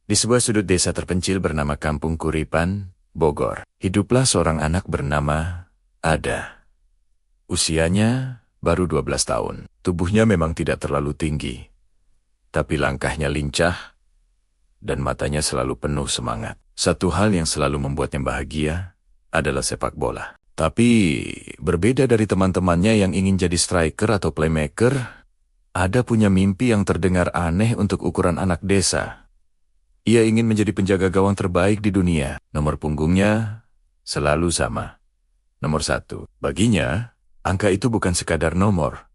Di sebuah sudut desa terpencil bernama Kampung Kuripan, Bogor, hiduplah seorang anak bernama Ada. Usianya baru 12 tahun. Tubuhnya memang tidak terlalu tinggi, tapi langkahnya lincah dan matanya selalu penuh semangat. Satu hal yang selalu membuatnya bahagia adalah sepak bola. Tapi berbeda dari teman-temannya yang ingin jadi striker atau playmaker, Ada punya mimpi yang terdengar aneh untuk ukuran anak desa. Ia ingin menjadi penjaga gawang terbaik di dunia. Nomor punggungnya selalu sama. Nomor 1. Baginya, angka itu bukan sekadar nomor,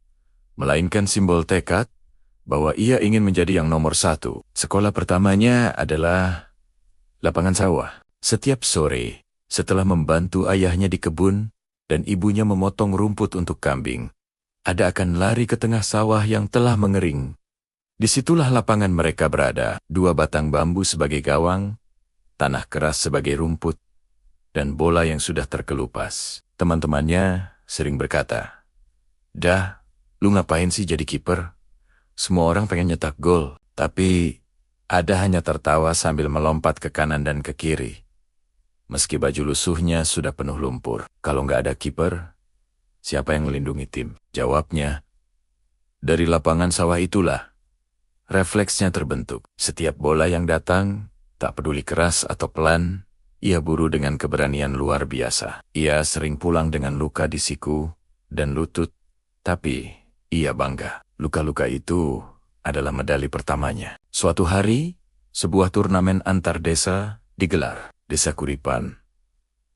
melainkan simbol tekad bahwa ia ingin menjadi yang nomor 1. Sekolah pertamanya adalah lapangan sawah. Setiap sore, setelah membantu ayahnya di kebun dan ibunya memotong rumput untuk kambing, Ada akan lari ke tengah sawah yang telah mengering. Disitulah lapangan mereka berada, 2 batang bambu sebagai gawang, tanah keras sebagai rumput, dan bola yang sudah terkelupas. Teman-temannya sering berkata, "Dah, lu ngapain sih jadi kiper? Semua orang pengen nyetak gol." Tapi Ada hanya tertawa sambil melompat ke kanan dan ke kiri. Meski baju lusuhnya sudah penuh lumpur. Kalau nggak ada kiper, siapa yang melindungi tim? Jawabnya, dari lapangan sawah itulah refleksnya terbentuk. Setiap bola yang datang, tak peduli keras atau pelan, ia buru dengan keberanian luar biasa. Ia sering pulang dengan luka di siku dan lutut, tapi ia bangga. Luka-luka itu adalah medali pertamanya. Suatu hari, sebuah turnamen antar desa digelar. Desa Kuripan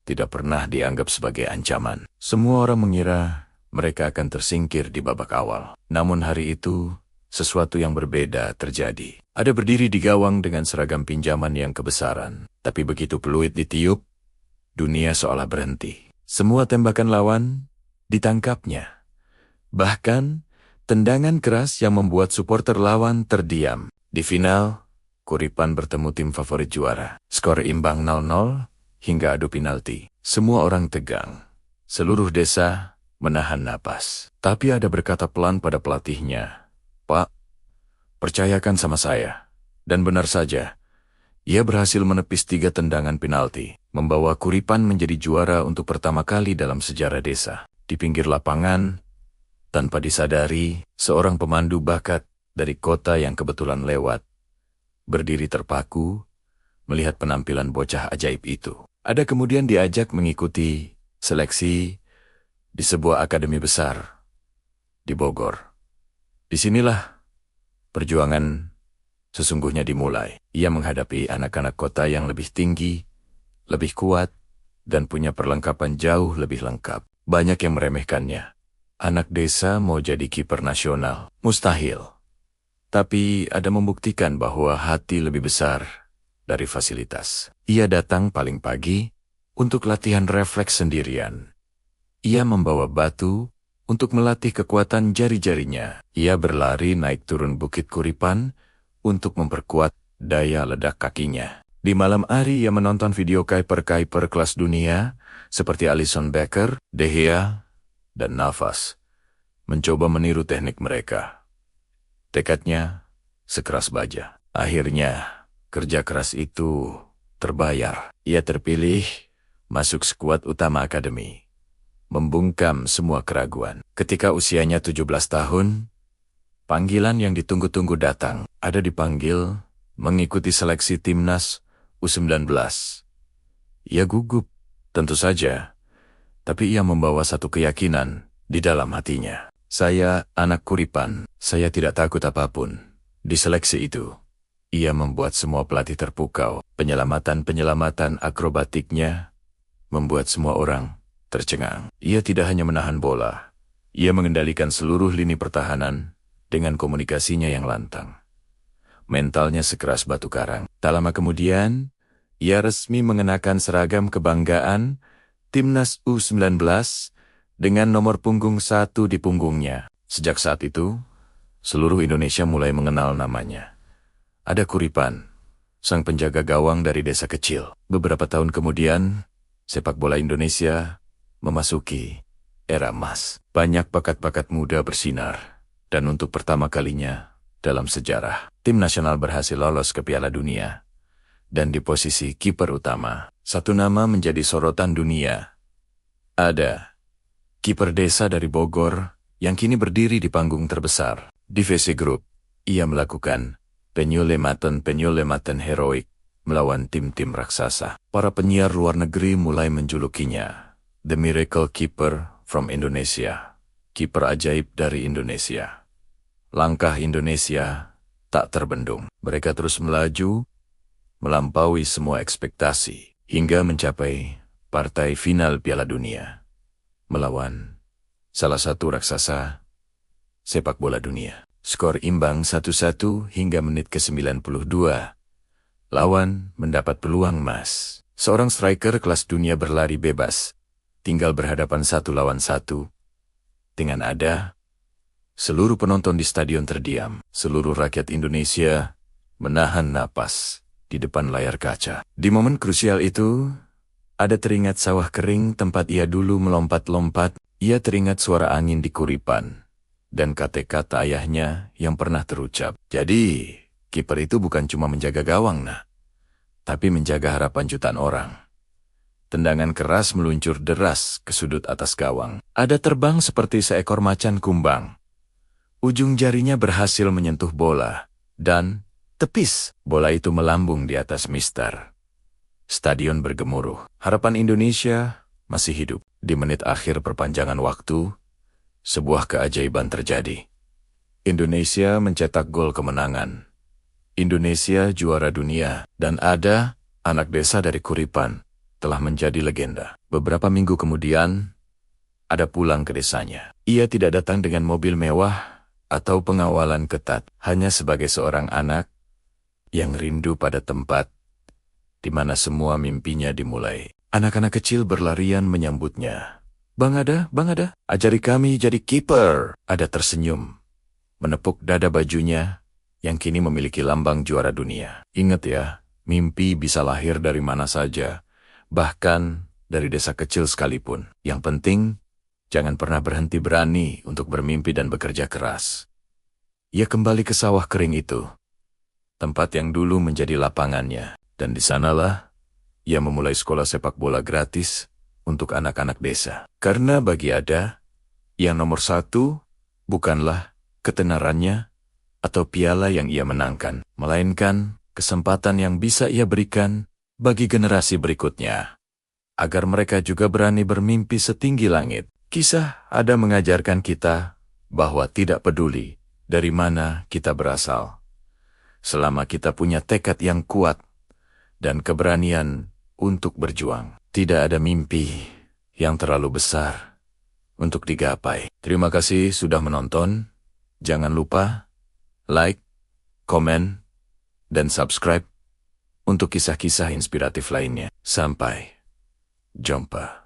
tidak pernah dianggap sebagai ancaman. Semua orang mengira mereka akan tersingkir di babak awal. Namun hari itu, sesuatu yang berbeda terjadi. Ada berdiri di gawang dengan seragam pinjaman yang kebesaran. Tapi begitu peluit ditiup, dunia seolah berhenti. Semua tembakan lawan ditangkapnya. Bahkan, tendangan keras yang membuat supporter lawan terdiam. Di final, Kuripan bertemu tim favorit juara. Skor imbang 0-0 hingga adu penalti. Semua orang tegang. Seluruh desa menahan napas. Tapi Ada berkata pelan pada pelatihnya, "Pak, percayakan sama saya." Dan benar saja, ia berhasil menepis 3 tendangan penalti, membawa Kuripan menjadi juara untuk pertama kali dalam sejarah desa. Di pinggir lapangan, tanpa disadari, seorang pemandu bakat dari kota yang kebetulan lewat, berdiri terpaku, melihat penampilan bocah ajaib itu. Ada kemudian diajak mengikuti seleksi di sebuah akademi besar di Bogor. Disinilah perjuangan sesungguhnya dimulai. Ia menghadapi anak-anak kota yang lebih tinggi, lebih kuat, dan punya perlengkapan jauh lebih lengkap. Banyak yang meremehkannya. Anak desa mau jadi kiper nasional. Mustahil. Tapi Ada membuktikan bahwa hati lebih besar dari fasilitas. Ia datang paling pagi untuk latihan refleks sendirian. Ia membawa batu untuk melatih kekuatan jari-jarinya. Ia berlari naik turun Bukit Kuripan untuk memperkuat daya ledak kakinya. Di malam hari ia menonton video kiper-kiper kelas dunia seperti Alisson Becker, De Gea, dan Navas, mencoba meniru teknik mereka. Tekadnya sekeras baja. Akhirnya, kerja keras itu terbayar. Ia terpilih masuk skuad utama akademi, membungkam semua keraguan. Ketika usianya 17 tahun, panggilan yang ditunggu-tunggu datang. Ada dipanggil mengikuti seleksi timnas U19. Ia gugup, tentu saja, tapi ia membawa satu keyakinan di dalam hatinya. Saya anak Kuripan, saya tidak takut apapun. Di seleksi itu, ia membuat semua pelatih terpukau. Penyelamatan-penyelamatan akrobatiknya membuat semua orang tercengang. Ia tidak hanya menahan bola, ia mengendalikan seluruh lini pertahanan dengan komunikasinya yang lantang. Mentalnya sekeras batu karang. Tak lama kemudian, ia resmi mengenakan seragam kebanggaan Timnas U19 dengan nomor punggung 1 di punggungnya. Sejak saat itu, seluruh Indonesia mulai mengenal namanya. Ada Kuripan, sang penjaga gawang dari desa kecil. Beberapa tahun kemudian, sepak bola Indonesia memasuki era emas. Banyak bakat-bakat muda bersinar, dan untuk pertama kalinya dalam sejarah, tim nasional berhasil lolos ke Piala Dunia. dan di posisi kiper utama. Satu nama menjadi sorotan dunia. Ada kiper Desa dari Bogor yang kini berdiri di panggung terbesar. Di VC Group, ia melakukan penyelamatan heroik melawan tim-tim raksasa. Para penyiar luar negeri mulai menjulukinya The Miracle Keeper from Indonesia, kiper ajaib dari Indonesia. Langkah Indonesia tak terbendung. Mereka terus melaju, melampaui semua ekspektasi, hingga mencapai partai final Piala Dunia, melawan salah satu raksasa sepak bola dunia. Skor imbang 1-1 hingga menit ke-92. Lawan mendapat peluang emas. Seorang striker kelas dunia berlari bebas, tinggal berhadapan 1 lawan 1. Dengan ada, seluruh penonton di stadion terdiam. Seluruh rakyat Indonesia menahan napas di depan layar kaca. Di momen krusial itu, ada teringat sawah kering tempat ia dulu melompat-lompat. Ia teringat suara angin di Kuripan dan kata-kata ayahnya yang pernah terucap. Jadi, kiper itu bukan cuma menjaga gawang, tapi menjaga harapan jutaan orang. Tendangan keras meluncur deras ke sudut atas gawang. Ada terbang seperti seekor macan kumbang. Ujung jarinya berhasil menyentuh bola, dan tepis, bola itu melambung di atas mister. Stadion bergemuruh. Harapan Indonesia masih hidup. Di menit akhir perpanjangan waktu, sebuah keajaiban terjadi. Indonesia mencetak gol kemenangan. Indonesia juara dunia, dan ada anak desa dari Kuripan telah menjadi legenda. Beberapa minggu kemudian, ada pulang ke desanya. Ia tidak datang dengan mobil mewah atau pengawalan ketat, hanya sebagai seorang anak yang rindu pada tempat di mana semua mimpinya dimulai. Anak-anak kecil berlarian menyambutnya. Bang Ada, ajari kami jadi kiper. Ada tersenyum, menepuk dada bajunya yang kini memiliki lambang juara dunia. Ingat ya, mimpi bisa lahir dari mana saja, bahkan dari desa kecil sekalipun. Yang penting, jangan pernah berhenti berani untuk bermimpi dan bekerja keras. Ia kembali ke sawah kering itu, tempat yang dulu menjadi lapangannya, dan di sanalah ia memulai sekolah sepak bola gratis untuk anak-anak desa. Karena bagi Ada, yang nomor 1 bukanlah ketenarannya atau piala yang ia menangkan, melainkan kesempatan yang bisa ia berikan bagi generasi berikutnya, agar mereka juga berani bermimpi setinggi langit. Kisah Ada mengajarkan kita bahwa tidak peduli dari mana kita berasal, selama kita punya tekad yang kuat dan keberanian untuk berjuang. Tidak ada mimpi yang terlalu besar untuk digapai. Terima kasih sudah menonton. Jangan lupa like, komen, dan subscribe untuk kisah-kisah inspiratif lainnya. Sampai jumpa.